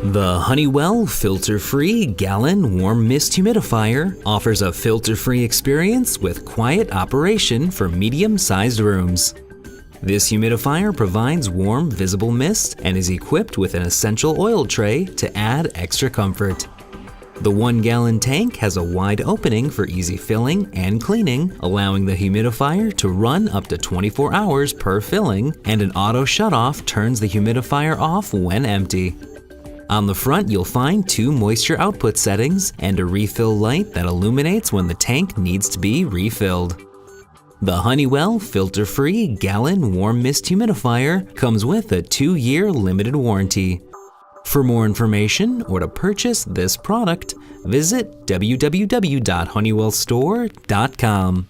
The Honeywell filter-free gallon warm mist humidifier offers a filter-free experience with quiet operation for medium-sized rooms. This humidifier provides warm, visible mist and is equipped with an essential oil tray to add extra comfort. The 1-gallon tank has a wide opening for easy filling and cleaning, allowing the humidifier to run up to 24 hours per filling, and an auto shutoff turns the humidifier off when empty. On the front, you'll find 2 moisture output settings and a refill light that illuminates when the tank needs to be refilled. The Honeywell filter-free gallon warm mist humidifier comes with a 2-year limited warranty. For more information or to purchase this product, visit www.honeywellstore.com.